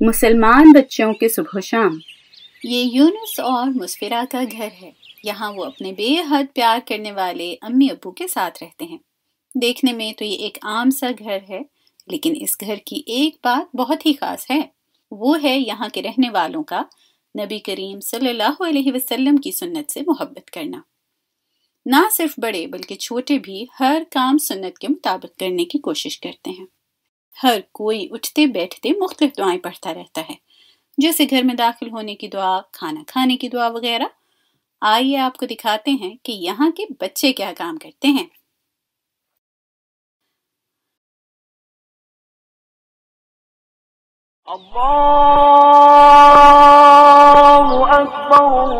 مسلمان بچوں کے صبح و شام۔ یہ یونس اور مسفرہ کا گھر ہے۔ یہاں وہ اپنے بے حد پیار کرنے والے امی ابو کے ساتھ رہتے ہیں۔ دیکھنے میں تو یہ ایک عام سا گھر ہے، لیکن اس گھر کی ایک بات بہت ہی خاص ہے۔ وہ ہے یہاں کے رہنے والوں کا نبی کریم صلی اللہ علیہ وسلم کی سنت سے محبت کرنا۔ نہ صرف بڑے بلکہ چھوٹے بھی ہر کام سنت کے مطابق کرنے کی کوشش کرتے ہیں۔ ہر کوئی اٹھتے بیٹھتے مختلف دعائیں پڑھتا رہتا ہے، جیسے گھر میں داخل ہونے کی دعا، کھانا کھانے کی دعا وغیرہ۔ آئیے آپ کو دکھاتے ہیں کہ یہاں کے بچے کیا کام کرتے ہیں۔ اللہ اکبر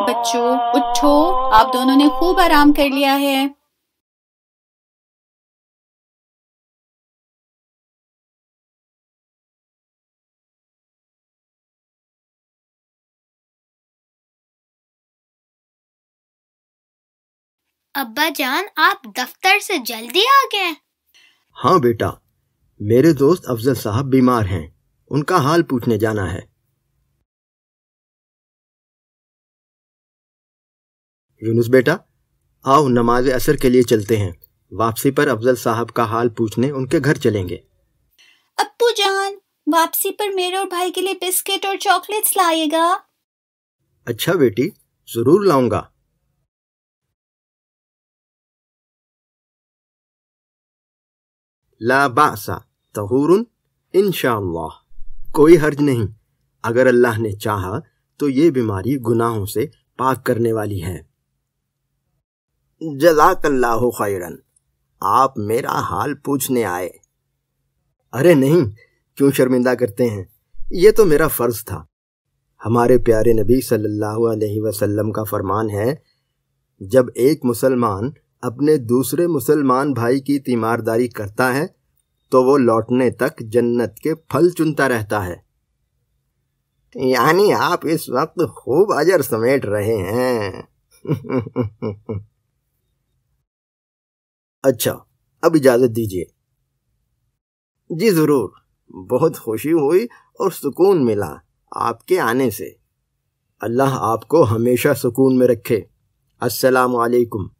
بچوں اٹھو، آپ دونوں نے خوب آرام کر لیا ہے۔ ابا جان، آپ دفتر سے جلدی آ گئے؟ ہاں بیٹا، میرے دوست افضل صاحب بیمار ہیں، ان کا حال پوچھنے جانا ہے۔ یونس بیٹا، آؤ نماز عصر کے لیے چلتے ہیں۔ واپسی پر افضل صاحب کا حال پوچھنے ان کے گھر چلیں گے۔ ابو جان، واپسی پر میرے اور بھائی کے لیے بسکٹ اور چاکلیٹس لائے گا؟ اچھا بیٹی، ضرور لاؤں گا۔ لا بأس طہور انشاءاللہ، کوئی حرج نہیں، اگر اللہ نے چاہا تو یہ بیماری گناہوں سے پاک کرنے والی ہے۔ جزاک اللہ خیرن، آپ میرا حال پوچھنے آئے۔ ارے نہیں، کیوں شرمندہ کرتے ہیں، یہ تو میرا فرض تھا۔ ہمارے پیارے نبی صلی اللہ علیہ وسلم کا فرمان ہے، جب ایک مسلمان اپنے دوسرے مسلمان بھائی کی تیمارداری کرتا ہے تو وہ لوٹنے تک جنت کے پھل چنتا رہتا ہے۔ یعنی آپ اس وقت خوب اجر سمیٹ رہے ہیں۔ اچھا، اب اجازت دیجیے۔ جی ضرور، بہت خوشی ہوئی اور سکون ملا آپ کے آنے سے۔ اللہ آپ کو ہمیشہ سکون میں رکھے۔ السلام علیکم۔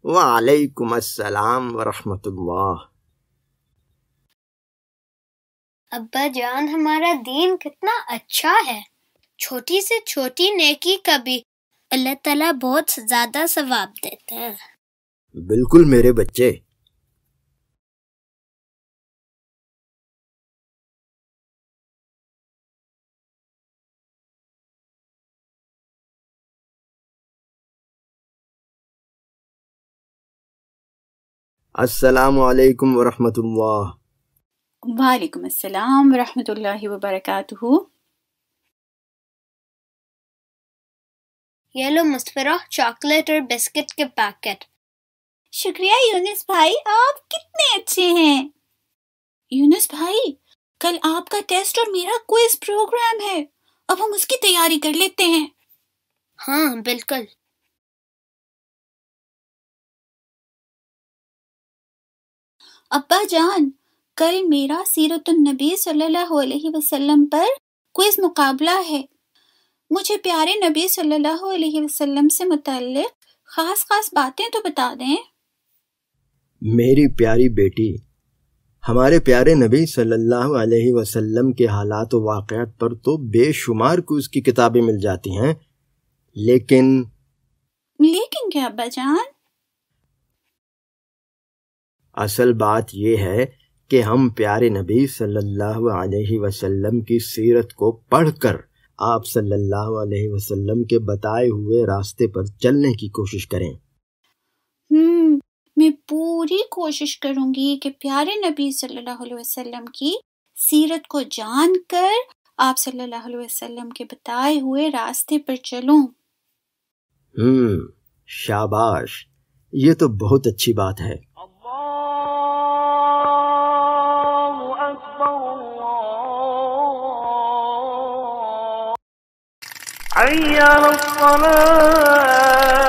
وعلیکم السلام ورحمۃ اللہ۔ ابا جان، ہمارا دین کتنا اچھا ہے، چھوٹی سے چھوٹی نیکی کا بھی اللہ تعالیٰ بہت زیادہ ثواب دیتے ہیں۔ بالکل میرے بچے۔ السلام علیکم ورحمۃ اللہ۔ وعلیکم السلام ورحمۃ اللہ وبرکاتہ۔ یہ لو مسفرہ، چاکلیٹ اور بسکٹ کے پیکٹ۔ شکریہ یونس بھائی، آپ کتنے اچھے ہیں۔ یونس بھائی، کل آپ کا ٹیسٹ اور میرا کوئز پروگرام ہے، اب ہم اس کی تیاری کر لیتے ہیں۔ ہاں بالکل۔ ابا جان، کل میرا سیرت النبی صلی اللہ علیہ وسلم پر کوئز مقابلہ ہے۔ مجھے پیارے نبی صلی اللہ علیہ وسلم سے متعلق خاص باتیں تو بتا دیں۔ میری پیاری بیٹی، ہمارے پیارے نبی صلی اللہ علیہ وسلم کے حالات و واقعات پر تو بے شمار کوئز کی کتابیں مل جاتی ہیں، لیکن کیا ابا جان؟ اصل بات یہ ہے کہ ہم پیارے نبی صلی اللہ علیہ وسلم کی سیرت کو پڑھ کر آپ صلی اللہ علیہ وسلم کے بتائے ہوئے راستے پر چلنے کی کوشش کریں۔ میں پوری کوشش کروں گی کہ پیارے نبی صلی اللہ علیہ وسلم کی سیرت کو جان کر آپ صلی اللہ علیہ وسلم کے بتائے ہوئے راستے پر چلوں۔ شاباش، یہ تو بہت اچھی بات ہے۔ اللہ اکبر حی علی الصلاۃ۔